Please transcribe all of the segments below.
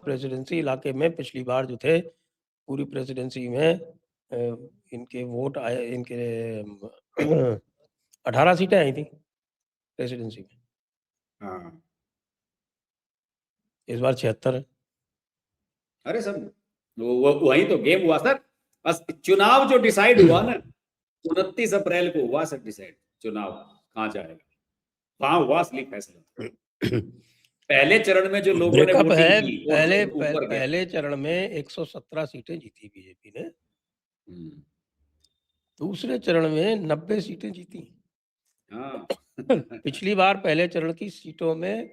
Presidency इलाके में पिछली बार जो थे पूरी प्रेसिडेंसी में इनके वोट आए, इनके 18 सीटें आई थी प्रेसिडेंसी में। हाँ, इस बार 76 है। अरे सर वो वही तो गेम हुआ सर। बस चुनाव जो डिसाइड हुआ ना 29 अप्रैल को हुआ सर डिसाइड, चुनाव कहाँ जाएगा, वहां हुआ असली फैसला। पहले चरण में जो लोगों ने ब्रेकअप वोटिंग है। की वो ऊपर गया। पहले चरण में 117 सीटें जीती बीजेपी ने, दूसरे चरण में 90 सीटें जीती। हाँ पिछली बार पहले चरण की सीटों में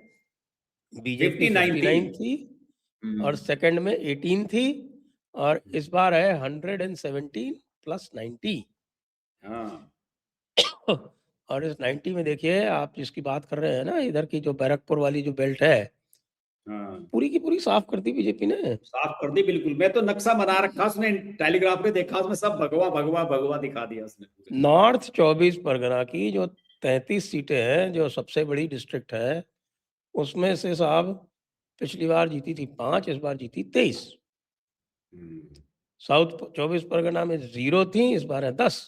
बीजेपी 59 थी और सेकंड में 18 थी, और इस बार है 117 प्लस 90। हाँ और इस 90 में देखिए आप जिसकी बात कर रहे हैं ना, इधर की जो बैरकपुर वाली जो बेल्ट है, हाँ पूरी की पूरी साफ कर दी बीजेपी ने। साफ कर दी बिल्कुल। मैं तो नक्शा बना रखा उसने, टेलीग्राफ पे देखा, उसमें सब भगवा भगवा भगवा दिखा दिया उसने पूरे। नॉर्थ 24 परगना की जो 33 सीटें हैं, जो सबसे बड़ी डिस्ट्रिक्ट है, उसमें से साहब पिछली बार जीती थी 5, इस बार जीती 23। साउथ 24 परगना में 0 थी, इस बार है 10।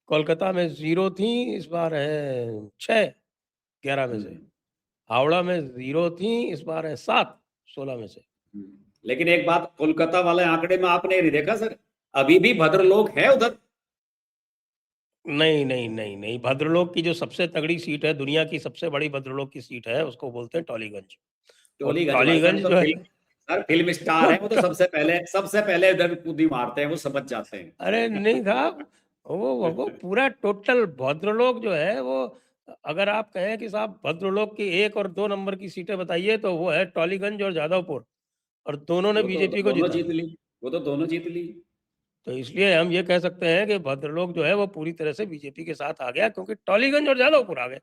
कोलकाता में 0 थी, इस बार है 6 11 में से। हावड़ा में 0 थी, इस बार है 7 16 में से। लेकिन एक बात कोलकाता वाले आंकड़े में आपने नहीं देखा सर, अभी भी भद्रलोक है उधर। नहीं नहीं नहीं नहीं, भद्रलोक की जो सबसे तगड़ी सीट है, दुनिया की सबसे बड़ी भद्रलोक की सीट है, उसको बोलते हैं टॉलीगंज। और टोलीगंज भाई साहब टॉलीगंज तो जो है सर फिल्म स्टार है वो, तो सबसे पहले उधर कूदी मारते हैं, वो समझ जाते हैं। अरे नहीं साहब, वो पूरा टोटल भद्रलोक जो है वो, अगर आप कहें कि साहब भद्रलोक की 1 और 2 नंबर की सीटें बताइए, तो वो है टॉलीगंज और जादवपुर, और दोनों ने वो तो बीजेपी को दोनों जीता जीत है। ली, वो तो दोनों जीत ली। तो इसलिए हम ये कह सकते हैं कि भद्रलोक जो है वो पूरी तरह से बीजेपी के साथ आ गया, क्योंकि टॉलीगंज और जादवपुर आ गए।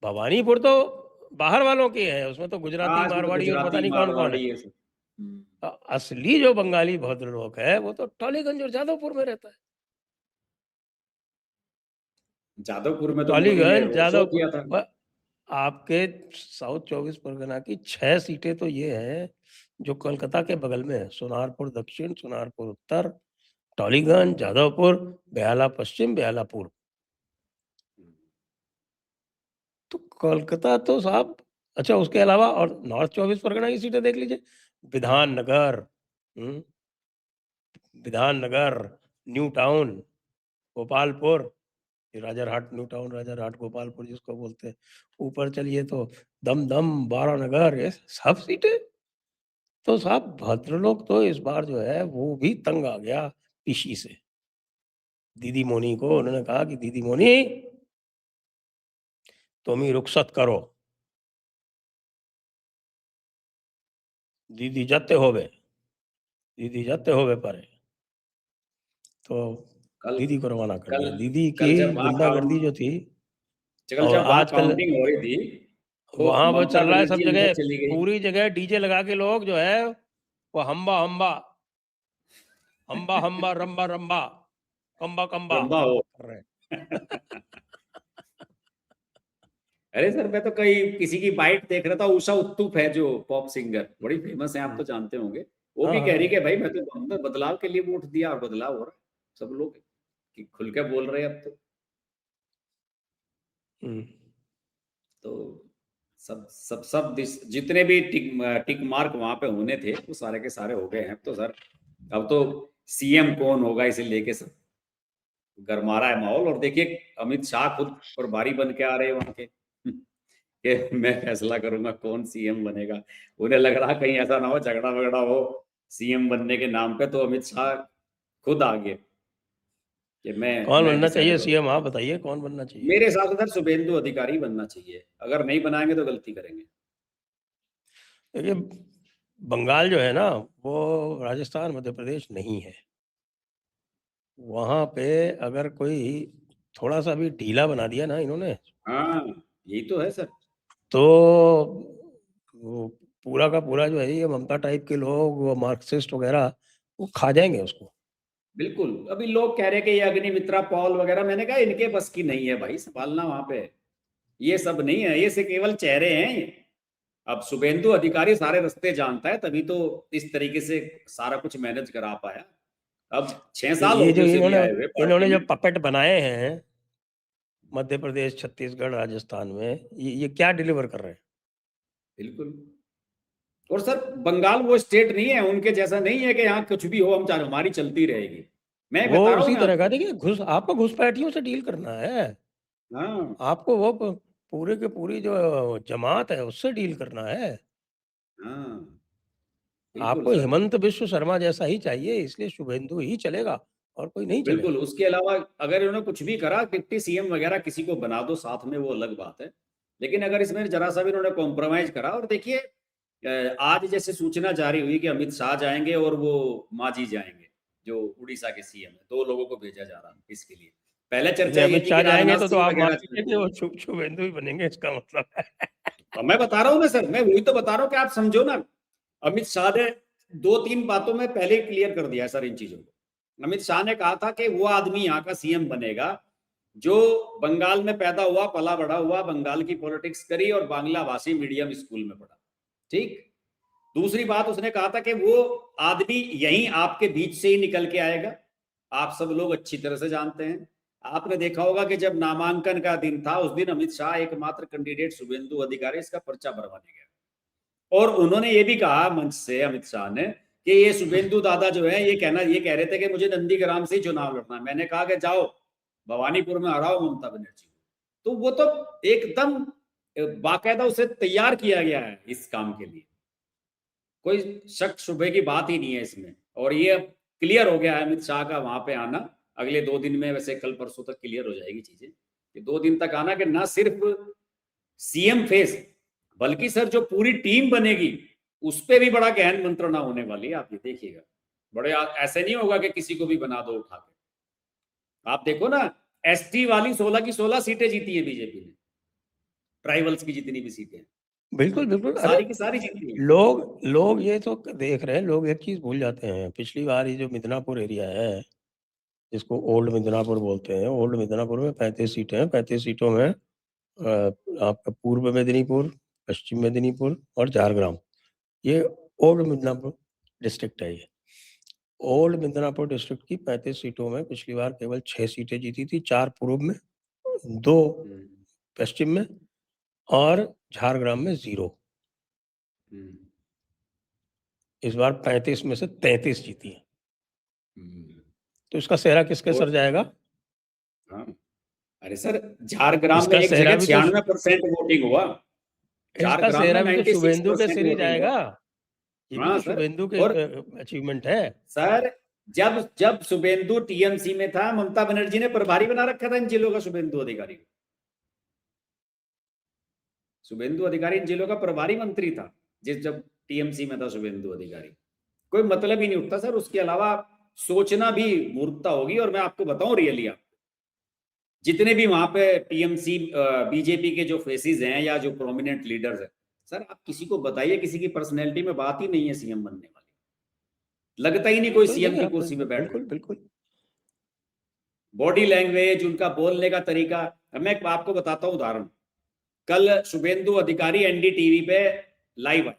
भवानीपुर तो बाहर वालों की है, उसमें तो गुजराती, हाँ, इसमें तो मारवाड़ी और पता गुजराती नहीं कौन कौन है। मारवाड़ी है सब। असली जो बंगाली भद्रलोक है वो तो टॉलीगंज और जादवपुर में रहता है। जादवपुर में तो मोदी ने टॉलीगंज, रोड शो किया था। जादवपुर, आपके साउथ 24 परगना की 6 सीटें तो ये है जो कोलकाता के बगल में है, सोनारपुर दक्षिण, सोनारपुर उत्तर, टॉलीगंज, जादवपुर, बेहाला पश्चिम, बेहाला पूर्व। तो कोलकाता तो साहब, अच्छा उसके अलावा और नॉर्थ 24 परगना की सीटें देख लीजिए। Bidhannagar, Bidhannagar, new town, Gopalpur, Rajarhat, new town, Rajarhat, Gopalpur जिसको बोलते हैं। ऊपर चलिए तो दमदम, बारानगर, ये सब सीटें। तो साहब भद्रलोक तो इस बार जो है वो भी तंग आ गया पीसी से। दीदी मोनी को उन्होंने कहा कि दीदी मोनी तुम ही रुखसत करो, दीदी जाते होवे पारे। तो कल दीदी को रवाना कर कल दिया। दीदी की कल जब वहां गुंडागर्दी जो थी, कल और जब वहां आजकल काउंटिंग हो रही थी तो वहां वो ममता चल रहा है सब बनर्जी जगह, अंदर चली गई। पूरी जगह डीजे लगा के लोग जो है वो हम्बा हम्बा, हम्बा हम्बा, रंबा रंबा, कंबा कंबा रंबा हो कर रहे हैं। अरे सर मैं तो कहीं किसी की बाइट देख रहा था, उषा उत्तुप है जो पॉप सिंगर, बड़ी फेमस है, आप तो जानते होंगे। वो हाँ भी कह हाँ। रही कि भाई मैं तो हमने बदलाव के लिए वोट दिया और बदलाव हो रहा है। सब लोग कि खुल के बोल रहे हैं अब हम्म। तो जितने भी टिक मार्क वहां पे होने थे वो सारे के सारे हो गए हैं तो सर। अब तो सीएम कौन होगा इसे लेके सब गरमा रहा है माहौल। और देखिए अमित शाह खुद प्रभारी बन के आ रहे हैं वहां के कि मैं फैसला करूंगा कौन सीएम बनेगा। उन्हें लग रहा कहीं ऐसा ना हो झगड़ा वगड़ा हो सीएम बनने के नाम पे, तो अमित शाह खुद आ गए कि कौन मैं बनना डिसाइड चाहिए करूँ। सीएम, आप बताइए कौन बनना चाहिए। मेरे हिसाब से सर शुभेंदु अधिकारी बनना चाहिए, अगर नहीं बनाएंगे तो गलती करेंगे। देखिए बंगाल जो है ना वो राजस्थान मध्य प्रदेश नहीं है। वहां पे अगर कोई थोड़ा सा भी ढीला बना दिया ना इन्होंने, हाँ यही तो है सर। तो वो पूरा का पूरा जो है ये ममता टाइप के लोग, वो मार्क्सिस्ट वगैरह, वो खा जाएंगे उसको। बिल्कुल। अभी लोग कह रहे हैं कि ये अग्निमित्रा पॉल वगैरह, मैंने कहा इनके बस की नहीं है भाई संभालना वहां पे। ये सब नहीं है, ये से केवल चेहरे हैं ये। अब शुभेंदु अधिकारी सारे रास्ते जानता है, तभी तो इस तरीके से सारा कुछ मैनेज करा पाया। अब 6 साल हो ये गए जो उसे भी इन्होंने आए हुए पार्टी इन्होंने जो में। पपेट बनाए हैं मध्य प्रदेश, छत्तीसगढ़, राजस्थान में, ये क्या डिलीवर कर रहे हैं? बिल्कुल। और सर बंगाल वो स्टेट नहीं है, उनके जैसा नहीं है कि यहाँ कुछ भी हो हम चाहे हमारी चलती रहेगी। मैं वो बता रहा हूँ उसी मैं तरह का, आपको। देखिए, आपको घुसपैठियों से डील करना है। हाँ आपको वो पूरे के पूरी जो जमात है उससे डील करना है। हाँ बिल्कुल आपको सर। हेमंत बिश्व शर्मा जैसा ही चाहिए, इसलिए शुभेंदु ही चलेगा और कोई नहीं चलेगा। बिल्कुल, उसके अलावा अगर इन्होंने कुछ भी करा, डिप्टी सीएम वगैरह किसी को बना दो साथ में, वो अलग बात है। लेकिन अगर इसमें जरा सा भी इन्होंने कॉम्प्रोमाइज करा, और देखिए आज जैसे सूचना जारी हुई कि अमित शाह जाएंगे और वो मांझी जाएंगे, जो उड़ीसा के सीएम है, 2 लोगों को भेजा जा रहा इसके लिए। पहले ये चर्चा ये अमित थी शाह कि जाएंगे राजनाथ तो सिंह आप मान वगैरह लीजिए जाएंगे। कि वो शुभेंदु ही बनेंगे, इसका मतलब है। तो मैं बता रहा हूँ ना सर, मैं वही तो बता रहा हूँ कि आप समझो ना। अमित शाह ने 2-3 बातों में पहले ही क्लियर कर दिया सर इन चीजों को। अमित शाह ने कहा था कि वो आदमी यहाँ का सीएम बनेगा जो बंगाल में पैदा हुआ, पला बड़ा हुआ, बंगाल की पॉलिटिक्स करी और बांग्ला भाषी मीडियम स्कूल में पढ़ा। ठीक। दूसरी बात उसने कहा था कि वो आदमी यहीं आपके बीच से ही निकल के आएगा। आप सब लोग अच्छी तरह से जानते हैं। आपने देखा होगा कि जब नामांकन का दिन था उस दिन अमित शाह एकमात्र कैंडिडेट शुभेंदु अधिकारी इसका पर्चा भरवाने गया, और उन्होंने ये भी कहा मंच से, अमित शाह ने, कि ये शुभेंदु दादा जो है ये कह रहे थे कि मुझे नंदीग्राम से ही चुनाव लड़ना है। मैंने कहा कि जाओ भवानीपुर में हराओ ममता बनर्जी को। तो वो तो एकदम बाकायदा उसे तैयार किया गया है इस काम के लिए, कोई शक शुबे की बात ही नहीं है इसमें। और ये अब क्लियर हो गया है अमित शाह का वहां पे आना। अगले 2 दिन में, वैसे कल परसों तक क्लियर हो जाएगी चीजें, कि 2 दिन तक आना, कि ना सिर्फ सीएम फेस बल्कि सर जो पूरी टीम बनेगी उस पे भी बड़ा गहन मंत्रणा होने वाली है। आप ये देखिएगा, बड़े ऐसे नहीं होगा कि किसी को भी बना दो उठा के। आप देखो ना, एसटी वाली 16 की 16 सीटें जीती है बीजेपी ने, ट्राइबल्स की जितनी भी सीटें हैं बिल्कुल बिल्कुल। अरे सारी की सारी जीती है। लोग लोग ये तो देख रहे हैं, लोग एक चीज भूल जाते हैं। पिछली बार ये जो मिदनापुर एरिया है, जिसको ओल्ड मिदनापुर बोलते हैं, ओल्ड मिदनापुर में 35 सीटें हैं। 35 सीटों में आपका पूर्व मेदिनीपुर, पश्चिम मेदिनीपुर और झारग्राम, ये ओल्ड मिदनापुर डिस्ट्रिक्ट है। ये ओल्ड मिदनापुर डिस्ट्रिक्ट की 35 सीटों में पिछली बार केवल 6 सीटें जीती थी। 4 पूर्व में, 2 पश्चिम में और झारग्राम में 0। इस बार 35 में से 33 जीती है। तो इसका सेहरा किसके सर जाएगा? हाँ, अरे सर झारग्राम में इसका एक सेहरा जगह भी तो 96% वोटिंग हुआ। इसका झारग्राम में सेहरा भी तो शुभेंदु के 96% सिर ही वोटिंग हुआ। जाएगा। ये भी हाँ तो सर। शुभेंदु के और अचीवमेंट है। सर जब जब शुभेंदु टीएमसी में था, ममता बनर्जी ने प्रभारी बना रखा था इन जिलों का शुभेंदु अधिकारी को। शुभेंदु अधिकारी इन जिलों का प्रभारी मंत्री था जब टीएमसी में था शुभेंदु अधिकारी। कोई मतलब ही नहीं उठता सर, उसके अलावा सोचना भी मूर्खता होगी। और मैं आपको बताऊं रियली, आप जितने भी वहां पे टीएमसी बीजेपी के जो फेसेस हैं या जो प्रोमिनेंट लीडर्स हैं, सर आप किसी को बताइए, किसी की पर्सनैलिटी में बात ही नहीं है सीएम बनने वाली। लगता ही नहीं कोई तो सीएम देखिए की आप, कुर्सी पे बैठ रहे। बिल्कुल बिल्कुल। बॉडी लैंग्वेज, उनका बोलने का तरीका। अब मैं आपको बताता हूँ उदाहरण। कल शुभेंदु अधिकारी एनडीटीवी पे लाइव आए,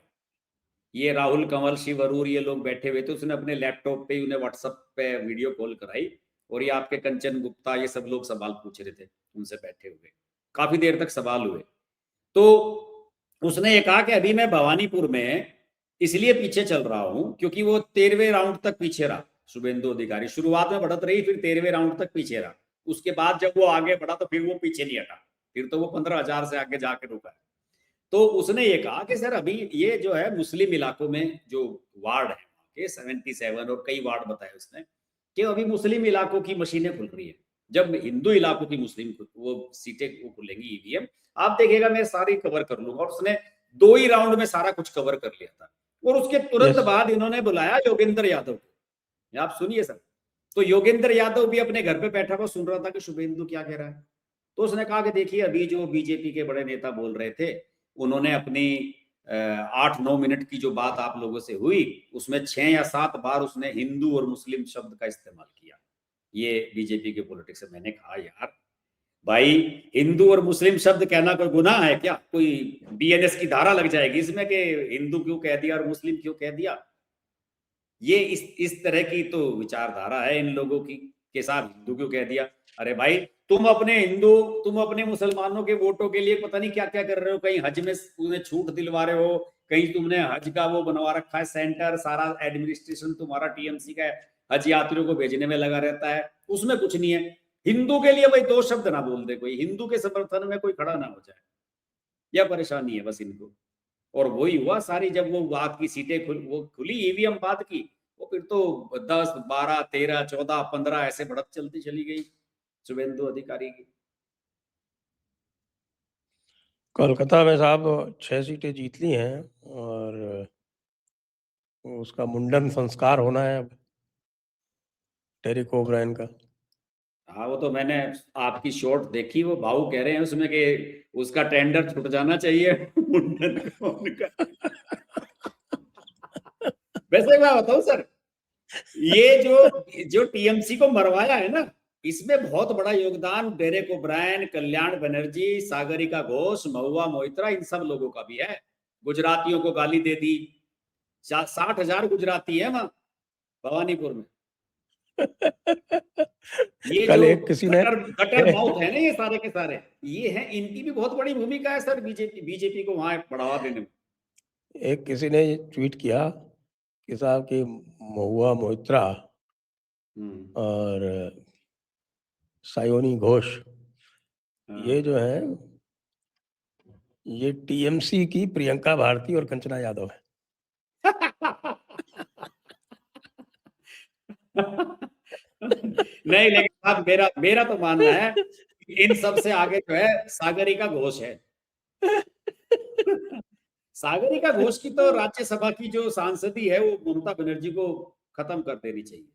ये राहुल कंवल, शिव अरूर, ये लोग बैठे हुए थे। उसने अपने लैपटॉप पे उन्हें व्हाट्सएप पे वीडियो कॉल कराई, और ये आपके कंचन गुप्ता, ये सब लोग सवाल पूछ रहे थे उनसे बैठे हुए। काफी देर तक सवाल हुए। तो उसने ये कहा कि अभी मैं भवानीपुर में इसलिए पीछे चल रहा हूं क्योंकि वो 13वें राउंड तक पीछे रहा। शुभेंदु अधिकारी शुरुआत में बढ़त रही, फिर 13वें राउंड तक पीछे रहा। उसके बाद जब वो आगे बढ़ा तो फिर वो पीछे नहीं हटा, फिर तो वो 15,000 से आगे जाके रुका है। तो उसने ये कहा कि सर अभी ये जो है मुस्लिम इलाकों में जो वार्ड है के 77 और कई वार्ड बताए उसने, कि अभी मुस्लिम इलाकों की मशीनें खुल रही है। जब हिंदू इलाकों की मुस्लिम वो सीटें वो खुलेंगी ईवीएम, आप देखिएगा मैं सारी कवर कर लूंगा। और उसने 2 ही राउंड में सारा कुछ कवर कर लिया था। और उसके तुरंत यस। बाद इन्होंने बुलाया योगेंद्र यादव को। आप सुनिए सर। तो योगेंद्र यादव भी अपने घर पे बैठा हुआ सुन रहा था कि शुभेंदु क्या कह रहा है। तो उसने कहा कि देखिए अभी जो बीजेपी के बड़े नेता बोल रहे थे, उन्होंने अपनी 8-9 मिनट की जो बात आप लोगों से हुई उसमें 6 या 7 बार उसने हिंदू और मुस्लिम शब्द का इस्तेमाल किया। ये बीजेपी के पॉलिटिक्स है। मैंने कहा यार भाई, हिंदू और मुस्लिम शब्द कहना कोई गुनाह है क्या? कोई बीएनएस की धारा लग जाएगी इसमें कि हिंदू क्यों कह दिया और मुस्लिम क्यों कह दिया। ये इस तरह की तो विचारधारा है इन लोगों की के साथ हिंदू क्यों कह दिया। अरे भाई तुम अपने मुसलमानों के वोटों के लिए पता नहीं क्या क्या कर रहे हो, कहीं हज में उन्हें छूट दिलवा रहे हो, कहीं तुमने हज का वो बनवा रखा है सेंटर, सारा एडमिनिस्ट्रेशन तुम्हारा टीएमसी का है, हज यात्रियों को भेजने में लगा रहता है, उसमें कुछ नहीं है। हिंदू के लिए भाई दो शब्द ना बोल दे कोई, हिंदू के समर्थन में कोई खड़ा ना हो जाए, यह परेशानी है बस इनको। और वही हुआ सारी, जब वो बात की सीटें खुली ईवीएम बाद की, वो फिर तो 10 12 13 14 15 ऐसे बढ़त चलती चली गई शुभेंदु अधिकारी की। कोलकाता में साहब 6 सीटें जीत ली हैं और उसका मुंडन संस्कार होना है अब डेरेक ओब्रायन का। हाँ वो तो मैंने आपकी शॉट देखी, वो भाऊ कह रहे हैं उसमें कि उसका टेंडर छूट जाना चाहिए मुंडन का उनका। वैसे मैं बताऊं सर, ये जो टीएमसी को मरवाया है ना, इसमें बहुत बड़ा योगदान डेरेक ओब्रायन, कल्याण बनर्जी, सागरिका घोष, महुआ मोइत्रा, इन सब लोगों का भी है। गुजरातियों को गाली दे दी, 60,000 गुजराती है वहां भवानीपुर में। ये कल जो एक किसी ने गटर माउथ है ना ये सारे के सारे, ये है, इनकी भी बहुत बड़ी भूमिका है सर बीजेपी को वहां बढ़ावा देने में। एक किसी ने ट्वीट किया कि साहब की महुआ मोइत्रा और सायोनी घोष ये जो है ये टीएमसी की प्रियंका भारती और कंचना यादव है। नहीं लेकिन साहब मेरा तो मानना है इन सब से आगे जो है सागरिका घोष है। सागरिका घोष की तो राज्यसभा की जो सांसदी है वो ममता बनर्जी को खत्म कर देनी चाहिए,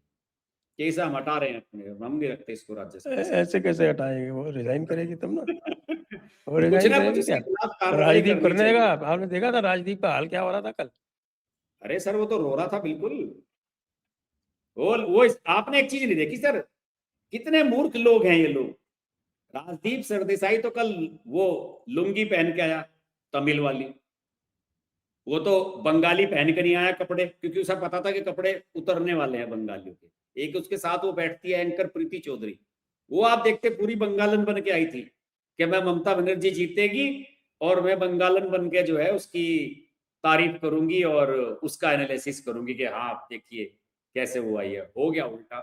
कैसे हम हटा रहे हैं अपने, हम नहीं रखते इसको राज्यसभा से। ऐसे कैसे हटाएंगे, वो रिजाइन करेगी तब ना। वो कुछ रिजाइन ना कुछ करेगी इसके क्या? खिलाफ कार्रवाई राजदीप करनी करने चाहिए। देगा? आपने देखा था राजदीप का हाल क्या हो रहा था कल? अरे सर वो तो रो रहा था बिल्कुल। वो आपने एक चीज नहीं देखी सर, कितने मूर्ख लोग हैं ये लोग। राजदीप सरदेसाई तो कल वो लुंगी पहन के आया तमिल वाली, वो तो बंगाली पहन के नहीं आया कपड़े, क्योंकि उसे पता था कि कपड़े उतरने वाले हैं बंगालियों के। एक उसके साथ वो बैठती है एंकर प्रीति चौधरी, वो आप देखते पूरी बंगालन बन के आई थी कि मैं ममता बनर्जी जीतेगी और मैं बंगालन बन के जो है उसकी तारीफ करूंगी और उसका एनालिसिस करूंगी कि हाँ आप देखिए कैसे वो आई है। हो गया उल्टा।